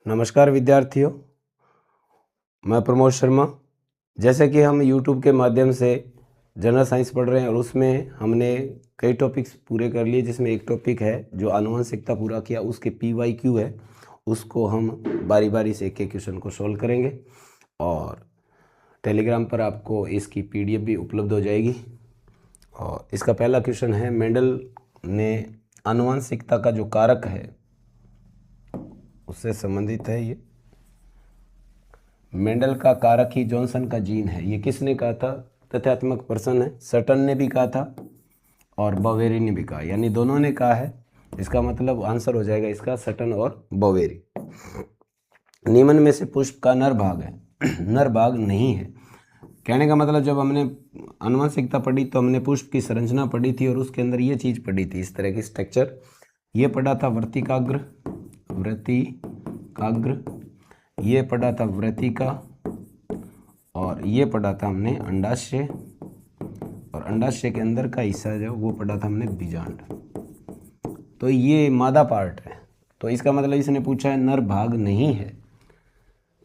नमस्कार विद्यार्थियों, मैं प्रमोद शर्मा। जैसे कि हम YouTube के माध्यम से जनरल साइंस पढ़ रहे हैं और उसमें हमने कई टॉपिक्स पूरे कर लिए, जिसमें एक टॉपिक है जो आनुवंशिकता पूरा किया, उसके PYQ है, उसको हम बारी बारी से एक एक क्वेश्चन को सॉल्व करेंगे और टेलीग्राम पर आपको इसकी PDF भी उपलब्ध हो जाएगी। और इसका पहला क्वेश्चन है, मेंडल ने आनुवंशिकता का जो कारक है उससे संबंधित है। ये मेंडल का कारक ही जॉनसन का जीन है। ये किसने कहा था? तथ्यात्मक पर्सन है। सटन ने भी कहा था और बोवेरी ने भी कहा, यानी दोनों ने कहा है। इसका मतलब आंसर हो जाएगा इसका सटन और बोवेरी। निम्न में से पुष्प का नर भाग है नर भाग नहीं है। कहने का मतलब जब हमने आनुवंशिकता पढ़ी तो हमने पुष्प की संरचना पढ़ी थी और उसके अंदर ये चीज़ पढ़ी थी, इस तरह की स्ट्रक्चर। ये पढ़ा था वर्तिकाग्र, ये पढ़ा था वृत्तिका, और ये पढ़ा था हमने अंडाशय, और अंडाशय के अंदर का हिस्सा जो वो पढ़ा था हमने बीजांड। तो ये मादा पार्ट है। तो इसका मतलब इसने पूछा है नर भाग नहीं है,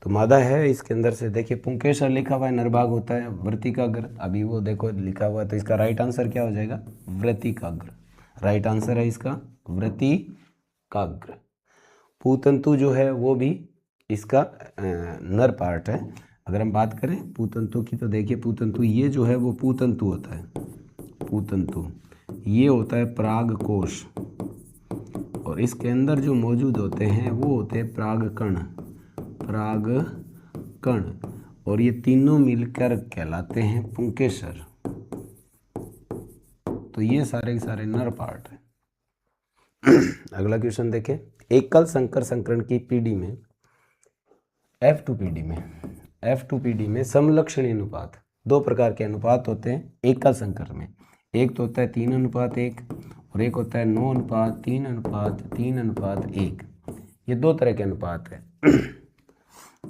तो मादा है। इसके अंदर से देखिए पुंकेसर लिखा हुआ है, नर भाग होता है। वृत्तिकाग्र अभी वो देखो लिखा हुआ है, तो इसका राइट आंसर क्या हो जाएगा? वृत्तिकाग्र। राइट आंसर है इसका वृत्तिकाग्र। पूतंतु जो है वो भी इसका नर पार्ट है। अगर हम बात करें पूतंतु की, तो देखिए पूतंतु ये जो है वो पूतंतु होता है। पूतंतु ये होता है परागकोश, और इसके अंदर जो मौजूद होते हैं वो होते हैं परागकण, और ये तीनों मिलकर कहलाते हैं पुंकेसर। तो ये सारे के सारे नर पार्ट है। अगला क्वेश्चन देखें, एकल संकर संकरण की पीढ़ी में F2PD में समलक्षणी अनुपात, दो प्रकार के अनुपात होते हैं एकल संकर में। एक तो होता है 3:1 और एक होता है 9:3:3:1। ये दो तरह के अनुपात है।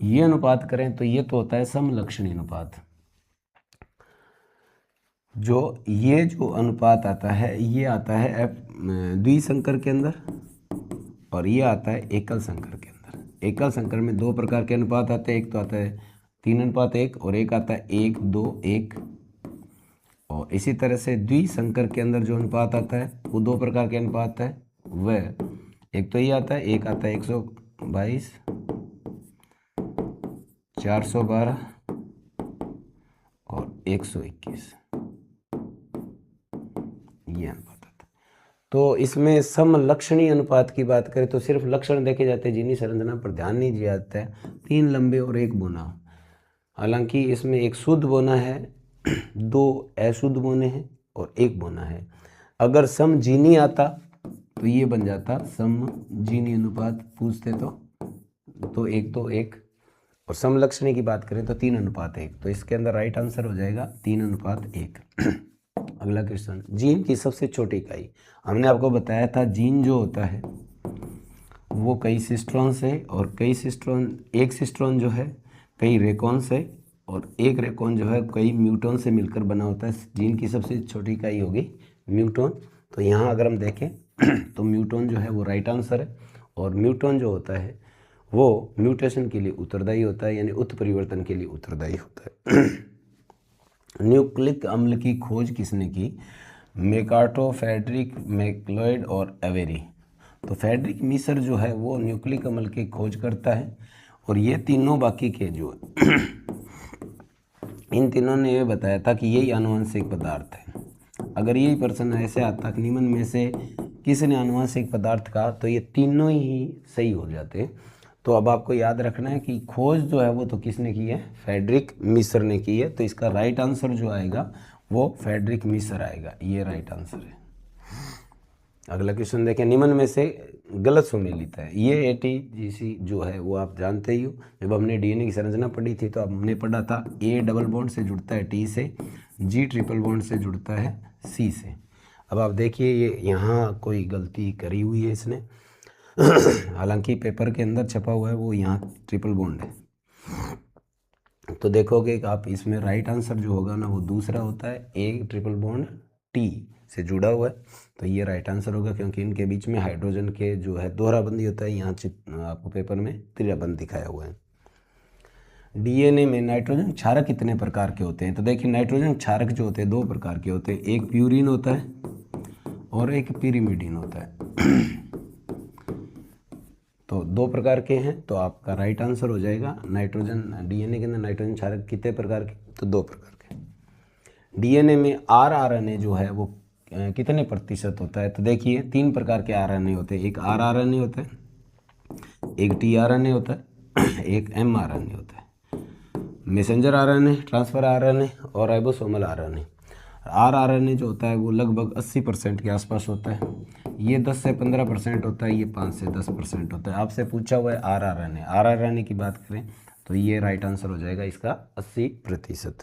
ये अनुपात करें तो ये तो होता है समलक्षणी अनुपात। ये जो अनुपात आता है ये आता है द्विसंकर के अंदर, और ये आता है एकल संकर के अंदर। एकल संकर में दो प्रकार के अनुपात आते हैं, एक तो आता है 3:1 और एक आता है 1:2:1। और इसी तरह से द्विसंकर के अंदर जो अनुपात आता है वो दो प्रकार के अनुपात है। वह एक तो ये आता है, एक आता है 122, 412 और 121, ये अनुपात आता है। तो इसमें समलक्षणी अनुपात की बात करें तो सिर्फ लक्षण देखे जाते हैं, जिन्हीं संरचना पर ध्यान नहीं दिया जाता है। 3 लंबे और 1 बोना। हालांकि इसमें एक शुद्ध बोना है, 2 अशुद्ध बोने हैं और 1 बोना है। अगर समजीनी आता तो ये बन जाता समजीनी अनुपात, पूछते तो 1:1। और समलक्षणी की बात करें तो 3:1। तो इसके अंदर राइट आंसर हो जाएगा 3:1। अगला क्वेश्चन, जीन की सबसे छोटी इकाई। हमने आपको बताया था जीन जो होता है वो कई सिस्ट्रॉन से, और कई सिस्ट्रॉन, एक सिस्ट्रॉन जो है कई रेकॉन से, और एक रेकॉन जो है कई म्यूटॉन से मिलकर बना होता है। जीन की सबसे छोटी इकाई होगी म्यूटॉन। तो यहाँ अगर हम देखें तो म्यूटॉन जो है वो राइट आंसर है। और म्यूटॉन जो होता है वो म्यूटेशन के लिए उत्तरदायी होता है, यानी उत्परिवर्तन के लिए उत्तरदायी होता है। न्यूक्लिक अम्ल की खोज किसने की? मेकार्टो, फेडरिक, मैक्लोइड और एवेरी। तो फेडरिक मीसर जो है वो न्यूक्लिक अम्ल की खोज करता है, और ये तीनों बाकी के जो इन तीनों ने ये बताया था कि यही आनुवंशिक पदार्थ है। अगर यही प्रश्न ऐसे आता कि निम्न में से किसने आनुवंशिक पदार्थ कहा, तो ये तीनों ही सही हो जाते। तो अब आपको याद रखना है कि खोज जो है वो तो किसने की है? फेडरिक मीसर ने की है। तो इसका राइट आंसर जो आएगा वो फेडरिक मीसर आएगा, ये राइट आंसर है। अगला क्वेश्चन देखें, निम्न में से गलत सुमेलित है। ये ATGC जो है वो आप जानते ही हो। जब हमने DNA की संरचना पढ़ी थी तो हमने पढ़ा था A डबल बॉन्ड से जुड़ता है T से, G ट्रिपल बॉन्ड से जुड़ता है C से। अब आप देखिए ये यहाँ कोई गलती करी हुई है इसने। हालांकि पेपर के अंदर छपा हुआ है वो यहाँ ट्रिपल बॉन्ड है। तो देखोगे कि आप इसमें राइट आंसर जो होगा ना वो दूसरा होता है, A ट्रिपल बॉन्ड टी से जुड़ा हुआ है, तो ये राइट आंसर होगा, क्योंकि इनके बीच में हाइड्रोजन के जो है दोहराबंदी होता है, यहाँ आपको पेपर में त्रिराबंद दिखाया हुआ है। डीएनए में नाइट्रोजन क्षारक कितने प्रकार के होते हैं? तो देखिए नाइट्रोजन क्षारक जो होते हैं 2 प्रकार के होते हैं, एक प्यूरिन होता है और एक पिरिमिडिन होता है। तो 2 प्रकार के हैं, तो आपका राइट आंसर हो जाएगा नाइट्रोजन। डीएनए के अंदर नाइट्रोजन क्षारक कितने प्रकार के? तो 2 प्रकार के। डीएनए में आरआरएनए जो है वो कितने प्रतिशत होता है? तो देखिए 3 प्रकार के आरएनए होते हैं, एक आरआरएनए होता है, एक टीआरएनए होता है, एक एमआरएनए होता है। मैसेंजर आरएनए, ट्रांसफर आरएनए और राइबोसोमल आरएनए। आरआरएनए जो होता है वो लगभग 80% के आसपास होता है, ये 10 से 15% होता है, ये 5 से 10% होता है। आपसे पूछा हुआ है आरआरएनए, आरआरएनए की बात करें तो ये राइट आंसर हो जाएगा इसका 80%।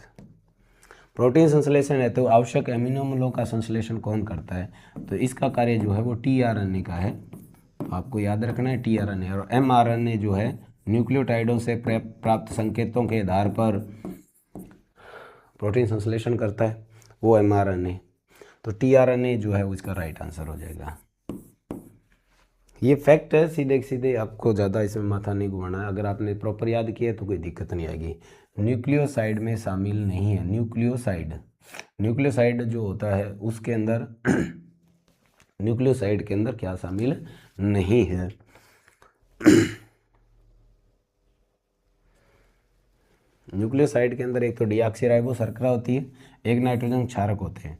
प्रोटीन संश्लेषण है तो आवश्यक एमिनो अम्लों का संश्लेषण कौन करता है? तो इसका कार्य जो है वो टीआरएनए का है, तो आपको याद रखना है टीआरएनए। और एमआरएनए जो है न्यूक्लियोटाइडों से प्राप्त संकेतों के आधार पर प्रोटीन संश्लेषण करता है, वो एमआरएनए। तो टीआरएनए जो है उसका राइट आंसर हो जाएगा। ये फैक्ट है, सीधे सीधे आपको ज़्यादा इसमें माथा नहीं घुमाना है। अगर आपने प्रॉपर याद किया तो कोई दिक्कत नहीं आएगी। न्यूक्लियोसाइड में शामिल नहीं है। न्यूक्लियोसाइड जो होता है उसके अंदर न्यूक्लियोसाइड के अंदर क्या शामिल नहीं है? न्यूक्लियोसाइड के अंदर एक तो डीऑक्सीराइबो शर्करा होती है, एक नाइट्रोजन क्षारक होते हैं,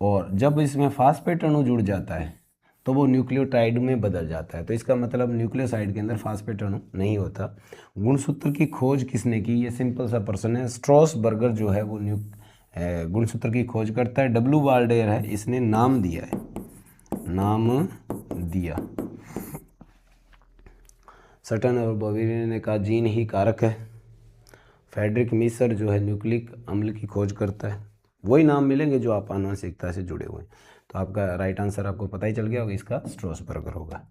और जब इसमें फास्फेट अणु जुड़ जाता है तो वो न्यूक्लियोटाइड में बदल जाता है। तो इसका मतलब न्यूक्लियोसाइड के अंदर फास्फेट अणु नहीं होता। गुणसूत्र की खोज किसने की? ये सिंपल सा प्रश्न है। स्ट्रॉसबर्गर जो है वो गुणसूत्र की खोज करता है। डब्ल्यू बाल्डेयर है, इसने नाम दिया है, नाम दिया। सटन और बोवेरियर ने कहा जीन ही कारक है। फ्रेडरिक मिसर जो है न्यूक्लिक अम्ल की खोज करता है। वही नाम मिलेंगे जो आप आनुवंशिकता से जुड़े हुए हैं। तो आपका राइट आंसर आपको पता ही चल गया होगा, इसका स्ट्रॉसबर्गर होगा।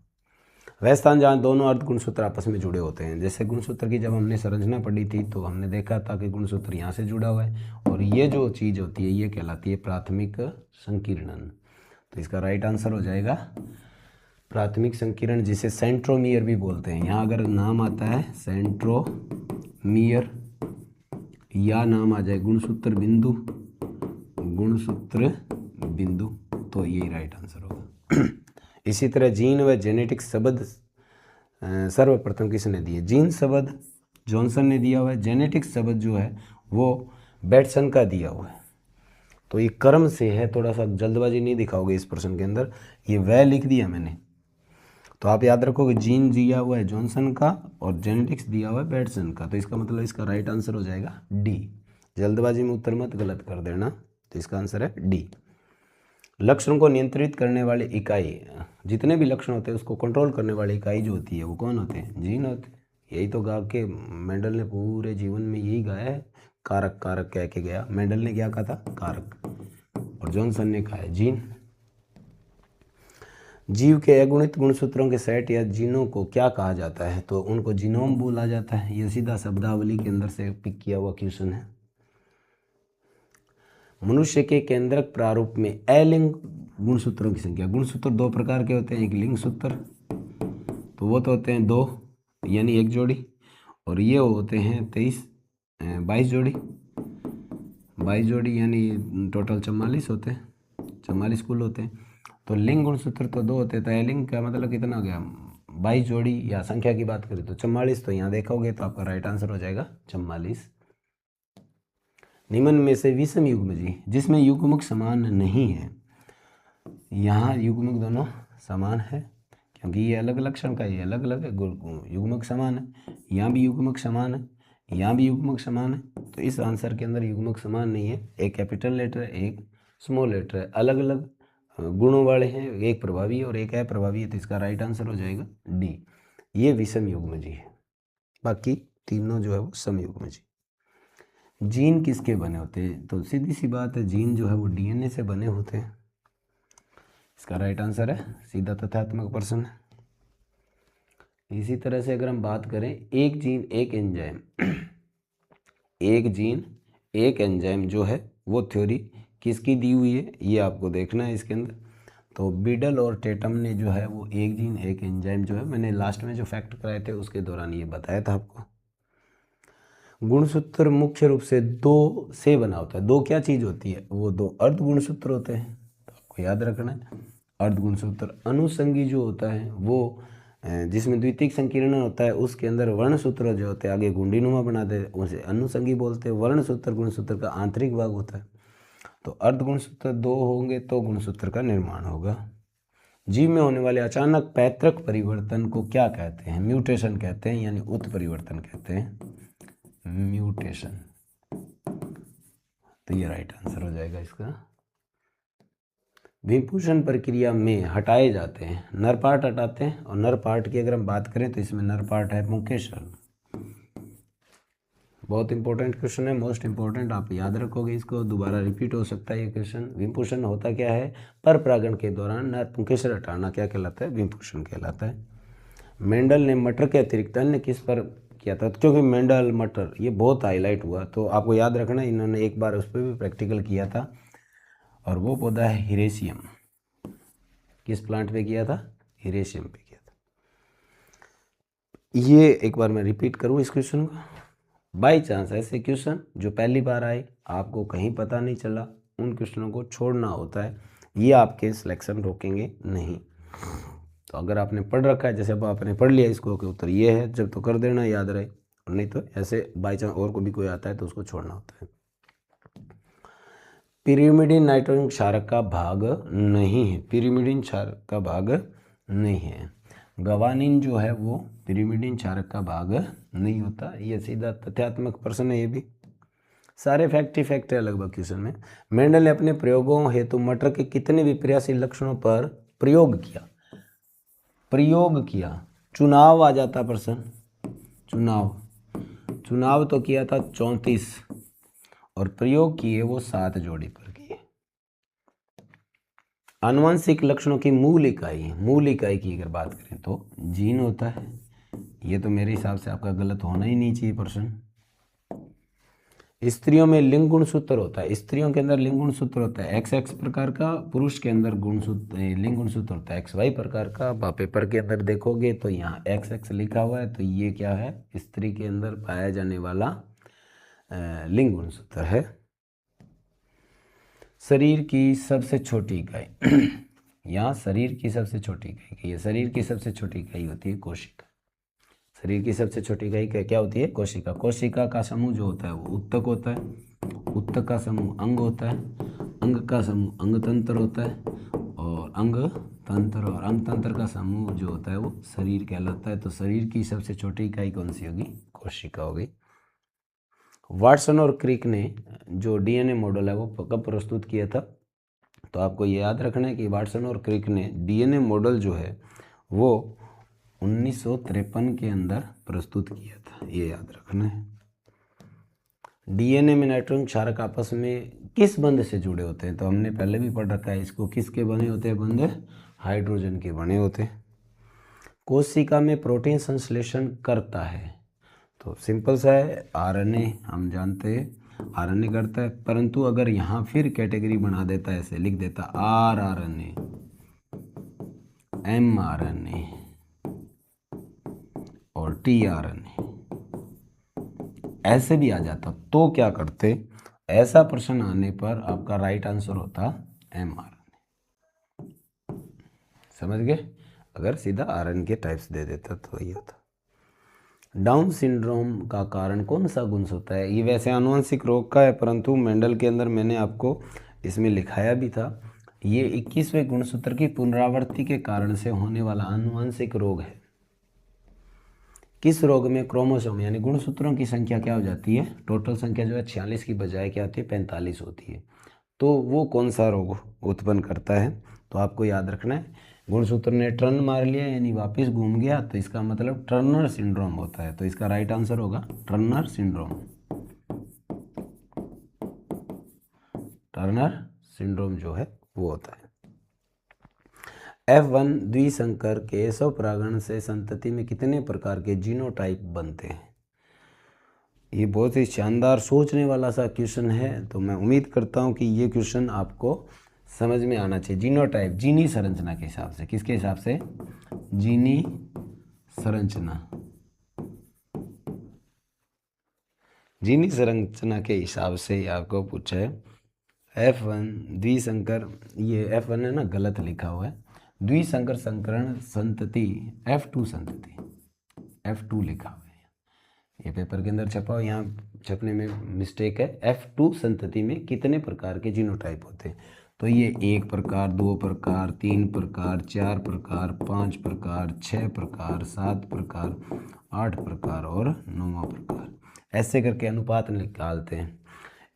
वह स्थान जहाँ दोनों अर्ध गुणसूत्र आपस में जुड़े होते हैं, जैसे गुणसूत्र की जब हमने संरचना पढ़ी थी तो हमने देखा था कि गुणसूत्र यहाँ से जुड़ा हुआ है, और ये जो चीज़ होती है ये कहलाती है प्राथमिक संकीर्णन। तो इसका राइट आंसर हो जाएगा प्राथमिक संकीर्ण, जिसे सेंट्रोमियर भी बोलते हैं। यहाँ अगर नाम आता है सेंट्रोमियर या नाम आ जाए गुणसूत्र बिंदु, तो यही राइट आंसर होगा। इसी तरह जीन व जेनेटिक शब्द सर्वप्रथम किसने दिए? जीन शब्द जॉनसन ने दिया हुआ है। जेनेटिक शब्द जो है वो बैटसन का दिया हुआ है। तो ये क्रम से है, थोड़ा सा जल्दबाजी नहीं दिखाओगे इस प्रश्न के अंदर, ये वह लिख दिया मैंने। तो आप याद रखोगे जीन दिया हुआ है जॉनसन का और जेनेटिक्स दिया हुआ है बैटसन का। तो इसका मतलब इसका राइट आंसर हो जाएगा डी। जल्दबाजी में उत्तर मत गलत कर देना। तो इसका आंसर है डी। लक्षण को नियंत्रित करने वाले इकाई, जितने भी लक्षण होते हैं उसको कंट्रोल करने वाली इकाई जो होती है वो कौन होते हैं? जीन होते हैं। यही तो गा के मेंडल ने पूरे जीवन में यही गाया है, कारक कारक कह के गया। मेंडल ने क्या कहा था? कारक, और जॉनसन ने कहा है जीन। जीव के अगुणित गुणसूत्रों के सेट या जीनों को क्या कहा जाता है? तो उनको जीनोम बोला जाता है। ये सीधा शब्दावली के अंदर से पिक किया हुआ क्वेश्चन है। मनुष्य के केंद्रक प्रारूप में अलिंग गुणसूत्रों की संख्या। गुणसूत्र 2 प्रकार के होते हैं, एक लिंग सूत्र, तो वो तो होते हैं 2 यानी 1 जोड़ी, और ये होते हैं 22 जोड़ी, 22 जोड़ी यानी टोटल 44 होते हैं, 44 कुल होते हैं। तो लिंग गुणसूत्र तो 2 होते हैं, तो अलिंग का मतलब कितना हो गया? 22 जोड़ी, या संख्या की बात करें तो 44। तो यहाँ देखोगे तो आपका राइट आंसर हो जाएगा 44। निम्न में से विषम युग्म जी जिसमें युग्मक समान नहीं है। यहाँ युग्मक दोनों समान है, क्योंकि ये अलग लक्षण का, ये अलग अलग है। युग्मक समान है, यहाँ भी युग्मक समान है, यहाँ भी युग्मक समान है। तो इस आंसर के अंदर युग्मक समान नहीं है। एक कैपिटल लेटर है, एक स्मॉल लेटर है, अलग अलग गुणों वाले हैं, एक प्रभावी और एक अप्रभावी है। तो इसका राइट आंसर हो जाएगा डी। ये विषम युग्म जी है, बाकी तीनों जो है वो सम युग्म जी। जीन किसके बने होते हैं? तो सीधी सी बात है, जीन जो है वो डीएनए से बने होते हैं। इसका राइट आंसर है सीधा तथ्यात्मक प्रश्न है। इसी तरह से अगर हम बात करें एक जीन एक एंजाइम, एक जीन एक एंजाइम जो है वो थ्योरी किसकी दी हुई है ये आपको देखना है इसके अंदर। तो बीडल और टेटम ने जो है वो एक जीन एक एंजाइम जो है, मैंने लास्ट में जो फैक्ट कराए थे उसके दौरान ये बताया था आपको। गुणसूत्र मुख्य रूप से दो से बना होता है। दो क्या चीज़ होती है? वो दो अर्ध गुणसूत्र होते हैं, तो आपको याद रखना है। अर्ध गुणसूत्र अनुसंगी जो होता है वो जिसमें द्वितीयक संकीर्ण होता है उसके अंदर वर्णसूत्र जो होते हैं आगे गुंडीनुमा बना दे, उसे अनुसंगी बोलते हैं। वर्णसूत्र गुणसूत्र का आंतरिक भाग होता है। तो अर्ध गुणसूत्र दो होंगे तो गुणसूत्र का निर्माण होगा। जीव में होने वाले अचानक पैतृक परिवर्तन को क्या कहते हैं? म्यूटेशन कहते हैं, यानी उत्परिवर्तन कहते हैं, म्यूटेशन। तो ये राइट आंसर हो जाएगा इसका। विभूषण प्रक्रिया में हटाए जाते हैं, नर पार्ट हटाते हैं, और नर पार्ट की अगर हम बात करें तो इसमें नर पार्ट है पुंकेसर। बहुत इंपॉर्टेंट क्वेश्चन है, मोस्ट इंपॉर्टेंट, आप याद रखोगे इसको, दोबारा रिपीट हो सकता है ये क्वेश्चन। विभूषण होता क्या है? पर परागण के दौरान नर पुंकेसर हटाना क्या कहलाता है? विभूषण कहलाता है। मेंडल ने मटर के अतिरिक्त अन्य किस पर किया था? क्योंकि मेंडल मटर ये बहुत हाईलाइट हुआ, तो आपको याद रखना इन्होंने एक बार उस पर भी प्रैक्टिकल किया था, और वो पौधा है हिरेशियम। किस प्लांट पे किया था? हिरेशियम पे किया था। ये एक बार मैं रिपीट करूँ इस क्वेश्चन को। बाई चांस ऐसे क्वेश्चन जो पहली बार आए, आपको कहीं पता नहीं चला, उन क्वेश्चनों को छोड़ना होता है, ये आपके सिलेक्शन रोकेंगे नहीं। तो अगर आपने पढ़ रखा है, जैसे अब आपने पढ़ लिया इसको कि उत्तर ये है, जब तो कर देना याद रहे, और नहीं तो ऐसे बाई चांस और को भी कोई आता है तो उसको छोड़ना होता है। पिरिमिडीन नाइट्रोजन क्षारक का भाग नहीं है, पिरिमिडीन क्षारक का भाग नहीं है। गवानिन जो है वो पिरिमिडीन क्षारक का भाग नहीं होता। ये सीधा तथ्यात्मक प्रश्न है, ये भी सारे फैक्ट ही फैक्ट है लगभग क्वेश्चन में। मेंडल ने अपने प्रयोगों हेतु मटर के कितने विपर्यासी लक्षणों पर प्रयोग किया? चुनाव आ जाता प्रश्न, चुनाव तो किया था 34, और प्रयोग किए वो 7 जोड़ी पर किए। आनुवंशिक लक्षणों की मूल इकाई की अगर बात करें तो जीन होता है। ये तो मेरे हिसाब से आपका गलत होना ही नहीं चाहिए प्रश्न। स्त्रियों में लिंग गुणसूत्र होता है, स्त्रियों के अंदर लिंग गुणसूत्र होता है XX प्रकार का, पुरुष के अंदर लिंग गुणसूत्र होता है XY प्रकार का। आप पेपर के अंदर देखोगे तो यहाँ XX लिखा हुआ है, तो ये क्या है? स्त्री के अंदर पाया जाने वाला लिंग गुणसूत्र है। शरीर की सबसे छोटी इकाई यहाँ शरीर की सबसे छोटी इकाई, ये शरीर की सबसे छोटी इकाई होती है कोशिका। शरीर की सबसे छोटी इकाई क्या होती है? कोशिका। कोशिका का समूह जो होता है वो उत्तक होता है, उत्तक का समूह अंग होता है, अंग का समूह अंग तंत्र होता है, और अंग तंत्र और अंग तंत्र का समूह जो होता है वो शरीर कहलाता है। तो शरीर की सबसे छोटी इकाई कौन सी होगी? कोशिका होगी। वाटसन और क्रिक ने जो DNA मॉडल है वो कब प्रस्तुत किया था? तो आपको ये याद रखना है कि वाटसन और क्रिक ने DNA मॉडल जो है वो 1953 के अंदर प्रस्तुत किया था, ये याद रखना है। DNA में नाइट्रोजन क्षारक आपस में किस बंध से जुड़े होते हैं? तो हमने पहले भी पढ़ रखा है इसको, किसके बने होते हैं बंध? हाइड्रोजन के बने होते हैं। कोशिका में प्रोटीन संश्लेषण करता है, तो सिंपल सा है, RNA हम जानते हैं RNA करता है, परंतु अगर यहाँ फिर कैटेगरी बना देता है, ऐसे लिख देता rRNA, mRNA और tRNA, ऐसे भी आ जाता, तो क्या करते? ऐसा प्रश्न आने पर आपका राइट आंसर होता mRNA। समझ गए? अगर सीधा RNA के टाइप्स दे देता तो ये होता। डाउन सिंड्रोम का कारण कौन सा गुणसूत्र है? ये वैसे आनुवंशिक रोग का है, परंतु मेंडल के अंदर मैंने आपको इसमें लिखाया भी था, ये 21वें गुणसूत्र की पुनरावृत्ति के कारण से होने वाला आनुवंशिक रोग है। किस रोग में क्रोमोसोम यानी गुणसूत्रों की संख्या क्या हो जाती है? टोटल संख्या जो है 46 की बजाय क्या होती है? 45 होती है। तो वो कौन सा रोग उत्पन्न करता है? तो आपको याद रखना है, गुणसूत्र ने टर्न मार लिया यानी वापस घूम गया, तो इसका मतलब टर्नर सिंड्रोम होता है। तो इसका राइट आंसर होगा टर्नर सिंड्रोम। टर्नर सिंड्रोम जो है वो होता है। F1 द्विसंकर के स्वपरागण से संतति में कितने प्रकार के जीनोटाइप बनते हैं? ये बहुत ही शानदार सोचने वाला सा क्वेश्चन है, तो मैं उम्मीद करता हूँ कि ये क्वेश्चन आपको समझ में आना चाहिए। जीनोटाइप, जीनी संरचना के हिसाब से, किसके हिसाब से? जीनी संरचना, जीनी संरचना के हिसाब से आपको पूछा है। F1 द्विसंकर, ये F1 है ना, गलत लिखा हुआ है। द्विसंकर संकरण संतति F2 संतति, F2 लिखा हुआ है, ये पेपर के अंदर छपा हो, यहाँ छपने में मिस्टेक है। F2 संतति में कितने प्रकार के जीनोटाइप होते हैं? तो ये 1 प्रकार, 2 प्रकार, 3 प्रकार, 4 प्रकार, 5 प्रकार, 6 प्रकार, 7 प्रकार, 8 प्रकार और 9वां प्रकार, ऐसे करके अनुपात निकालते हैं।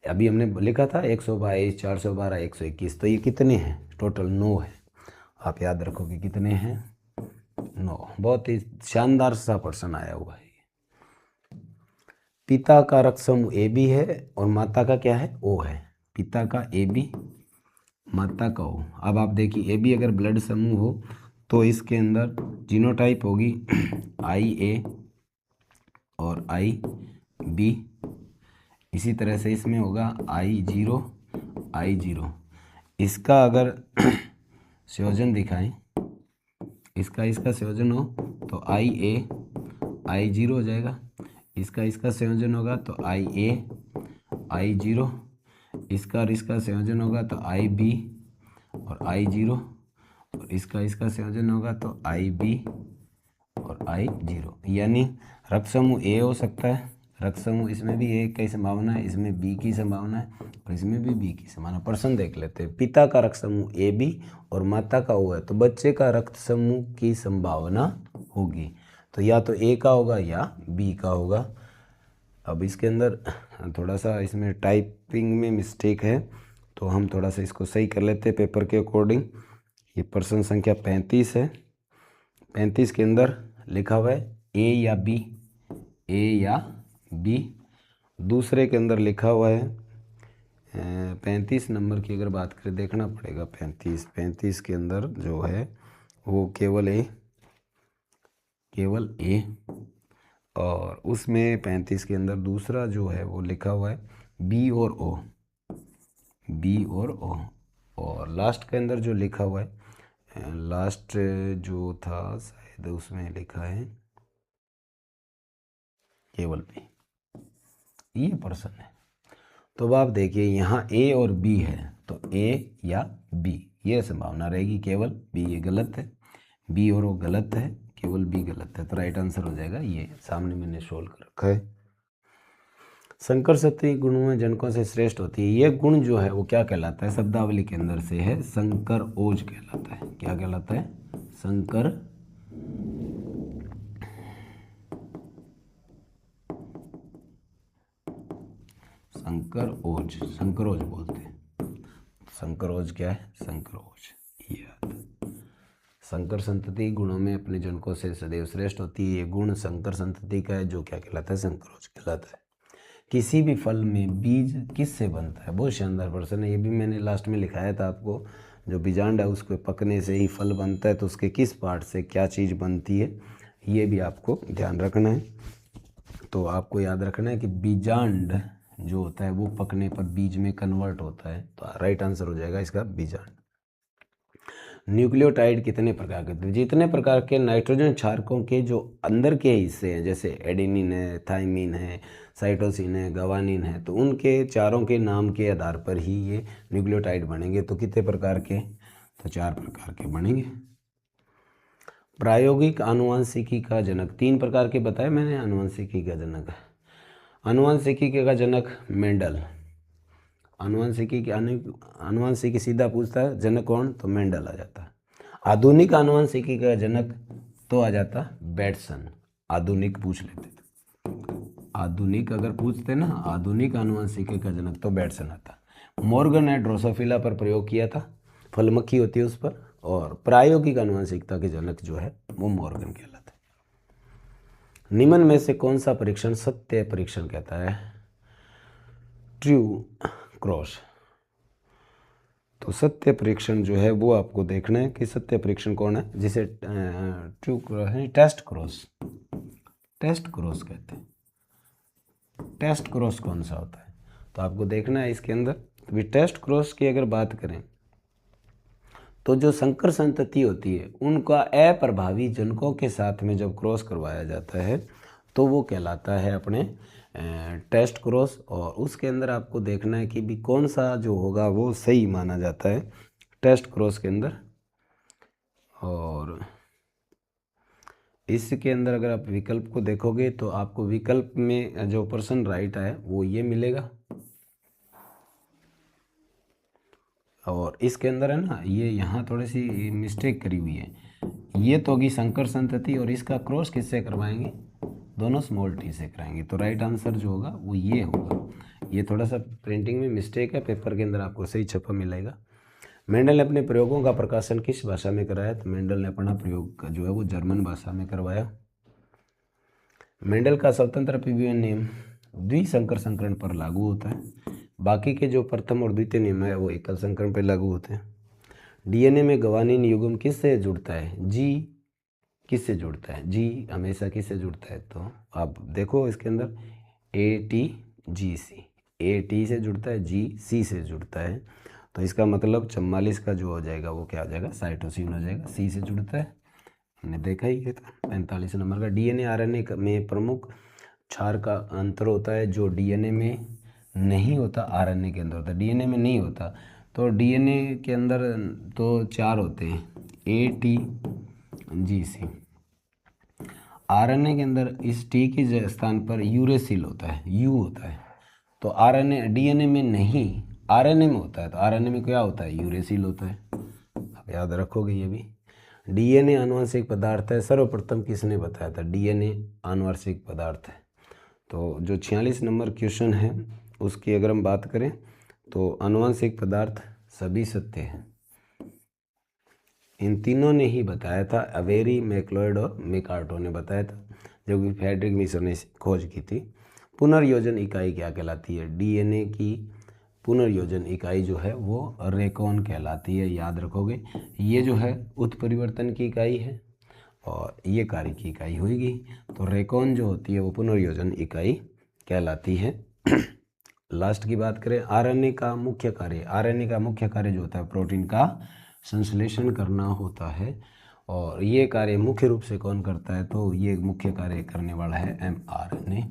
अभी हमने लिखा था 122, 412, 121, तो ये कितने हैं? टोटल 9 है। आप याद रखोगे कितने हैं? 9। बहुत ही शानदार सा प्रश्न आया हुआ है। पिता का रक्त समूह ए बी है और माता का क्या है? ओ है। पिता का ए बी, माता का ओ। अब आप देखिए, ए बी अगर ब्लड समूह हो तो इसके अंदर जीनोटाइप होगी आई ए और आई बी। इसी तरह से इसमें होगा I0, I0। इसका अगर संयोजन दिखाएं, इसका संयोजन हो तो IA I0 हो जाएगा। इसका संयोजन होगा तो IA I0। इसका और इसका संयोजन होगा तो IB और I0। और इसका संयोजन होगा तो IB और I0। यानी रक्त समूह ए हो सकता है, रक्त समूह इसमें भी ए की संभावना है, इसमें बी की संभावना है और इसमें भी बी की संभावना। प्रश्न देख लेते हैं। पिता का रक्त समूह ए बी और माता का ओ है, तो बच्चे का रक्त समूह की संभावना होगी तो या तो ए का होगा या बी का होगा। अब इसके अंदर थोड़ा सा इसमें टाइपिंग में मिस्टेक है, तो हम थोड़ा सा इसको सही कर लेते हैं पेपर के अकॉर्डिंग। ये प्रश्न संख्या 35 है। 35 के अंदर लिखा हुआ है ए या बी, ए या बी। दूसरे के अंदर लिखा हुआ है 35 नंबर की अगर बात करें, देखना पड़ेगा 35 के अंदर जो है वो केवल ए। और उसमें 35 के अंदर दूसरा जो है वो लिखा हुआ है बी और ओ, बी और ओ। और लास्ट के अंदर जो लिखा हुआ है, लास्ट जो था शायद उसमें लिखा है केवल बी। ये प्रश्न है। तो अब आप देखिए, यहाँ ए और बी है तो ए या बी, ये संभावना रहेगी केवल बी। ये गलत है, बी और ओ गलत है, केवल बी गलत है, तो राइट आंसर हो जाएगा ये। सामने मैंने सोल्व कर रखा है। संकर सत्ती गुणों में जनकों से श्रेष्ठ होती है, ये गुण जो है वो क्या कहलाता है? शब्दावली के अंदर से है संकर ओज कहलाता है। क्या कहलाता है? संकर ओज, संकरोज बोलते हैं। संकरोज क्या है? संकरोज। ये संकर संतति गुणों में अपने जनकों से सदैव श्रेष्ठ होती है। ये गुण संकर संतति का है, जो क्या कहलाता है? संकरोज कहलाता है। किसी भी फल में बीज किससे बनता है? बहुत शानदार प्रश्न है। ये भी मैंने लास्ट में लिखाया था आपको। जो बीजांड है उसको पकने से ही फल बनता है, तो उसके किस पार्ट से क्या चीज़ बनती है, ये भी आपको ध्यान रखना है। तो आपको याद रखना है कि बीजांड जो होता है वो पकने पर बीज में कन्वर्ट होता है, तो राइट आंसर हो जाएगा इसका बीजांड। न्यूक्लियोटाइड कितने प्रकार के होते हैं? जितने प्रकार के नाइट्रोजन क्षारकों के जो अंदर के हिस्से हैं, जैसे एडेनिन है, थाइमिन है, साइटोसिन है, गवानिन है, तो उनके चारों के नाम के आधार पर ही ये न्यूक्लियोटाइड बनेंगे। तो कितने प्रकार के? तो 4 प्रकार के बनेंगे। प्रायोगिक आनुवंशिकी का जनक, 3 प्रकार के बताए मैंने आनुवंशिकी का जनक। आनुवंशिकी का जनक मेंडल। आनुवंशिकी सीधा पूछता है जनक कौन, तो मेंडल आ जाता है। आधुनिक आनुवंशिकी का जनक तो आ जाता बेटसन। आधुनिक पूछ लेते थे, आधुनिक अगर पूछते ना, आधुनिक आनुवंशिकी का जनक तो बेटसन आता। मॉर्गन ने ड्रोसोफिला पर प्रयोग किया था, फल मक्खी होती है उस पर। और प्रायोगिक आनुवंशिकता के जनक जो है वो मॉर्गन कहलाता है। निम्न में से कौन सा परीक्षण सत्य परीक्षण कहता है? True cross. तो सत्य परीक्षण जो है वो आपको देखना है कि सत्य परीक्षण कौन है, जिसे true cross, test cross, test cross कहते हैं। टेस्ट क्रॉस कौन सा होता है, तो आपको देखना है इसके अंदर। तो टेस्ट क्रॉस की अगर बात करें तो जो संकर संतति होती है उनका अप्रभावी जनकों के साथ में जब क्रॉस करवाया जाता है तो वो कहलाता है अपने टेस्ट क्रॉस। और उसके अंदर आपको देखना है कि भी कौन सा जो होगा वो सही माना जाता है टेस्ट क्रॉस के अंदर। और इसके अंदर अगर आप विकल्प को देखोगे तो आपको विकल्प में जो पर्सन राइट है वो ये मिलेगा। और इसके अंदर है ना, ये यहाँ थोड़ी सी मिस्टेक करी हुई है, ये तो होगी संकर संतति और इसका क्रॉस किससे करवाएंगे, दोनों स्मॉल टी से कराएंगे। तो राइट आंसर जो होगा वो ये होगा। ये थोड़ा सा प्रिंटिंग में मिस्टेक है, पेपर के अंदर आपको सही छपा मिलेगा। मेंडल ने अपने प्रयोगों का प्रकाशन किस भाषा में कराया, तो मेंडल ने अपना प्रयोग जो है वो जर्मन भाषा में करवाया। मेंडल का स्वतंत्र अभिव्यंजन नियम द्विसंकर संकरण पर लागू होता है, बाकी के जो प्रथम और द्वितीय नियम है वो एकल संकरण पर लागू होते हैं। डीएनए में ग्वानिन युग्म किससे जुड़ता है, जी किससे जुड़ता है, जी हमेशा किससे जुड़ता है, तो आप देखो इसके अंदर ATGC, AT से जुड़ता है, GC से जुड़ता है। तो इसका मतलब 44 का जो हो जाएगा वो क्या हो जाएगा, साइटोसिन हो जाएगा, C से जुड़ता है, हमने देखा ही है। 45 नंबर का डीएनए आरएनए में प्रमुख क्षार का अंतर होता है जो डीएनए में नहीं होता, आरएनए के अंदर होता है, डीएनए में नहीं होता। तो डीएनए के अंदर तो 4 होते हैं, ATGC। आरएनए के अंदर इस टी के स्थान पर यूरेसिल होता है, यू होता है। तो आरएनए डीएनए में नहीं, आरएनए में होता है, तो आरएनए में क्या होता है, यूरेसिल होता है। आप याद रखोगे ये भी। डीएनए आनुवंशिक पदार्थ है, सर्वप्रथम किसने बताया था, डीएनए आनुवंशिक पदार्थ है। तो जो 46 नंबर क्वेश्चन है उसकी अगर हम बात करें तो आनुवंशिक पदार्थ सभी सत्य हैं, इन तीनों ने ही बताया था, अवेरी, मैक्लोइड और मैकार्टो ने बताया था, जब कि फ्रेडरिक मिशर ने खोज की थी। पुनर्योजन इकाई क्या कहलाती है, डीएनए की पुनर्योजन इकाई जो है वो रेकॉन कहलाती है, याद रखोगे। ये जो है उत्परिवर्तन की इकाई है और ये कार्य की इकाई होगी। तो रेकॉन जो होती है वो पुनर्योजन इकाई कहलाती है। लास्ट की बात करें, आरएनए का मुख्य कार्य, आरएनए का मुख्य कार्य जो होता है प्रोटीन का संश्लेषण करना होता है। और ये कार्य मुख्य रूप से कौन करता है, तो ये मुख्य कार्य करने वाला है mRNA।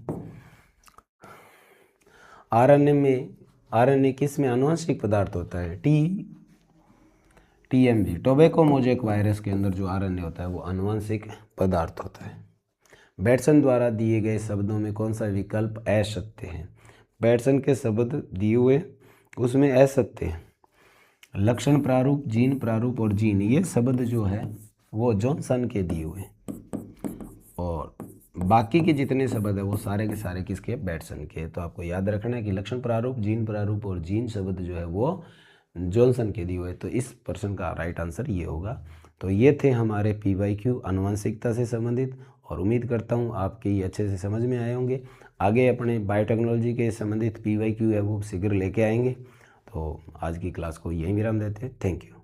आरएनए किस में आनुवंशिक पदार्थ होता है, TMV, टोबैको मोज़ेक वायरस के अंदर जो आरएनए होता है वो आनुवंशिक पदार्थ होता है। बैटसन द्वारा दिए गए शब्दों में कौन सा विकल्प असत्य है, बैटसन के शब्द दिए हुए उसमें असत्य है। लक्षण प्रारूप, जीन प्रारूप और जीन, ये शब्द जो है वो जॉनसन के दिए हुए, और बाकी के जितने शब्द है वो सारे के सारे किसके, बैटसन के। तो आपको याद रखना है कि लक्षण प्रारूप, जीन प्रारूप और जीन शब्द जो है वो जॉनसन के दिए हुए। तो इस प्रश्न का राइट आंसर ये होगा। तो ये थे हमारे PYQ आनुवंशिकता से संबंधित, और उम्मीद करता हूँ आपके ये अच्छे से समझ में आए होंगे। आगे अपने बायोटेक्नोलॉजी के संबंधित PYQ है वो शीघ्र लेके आएंगे। तो आज की क्लास को यहीं विराम देते हैं। Thank you.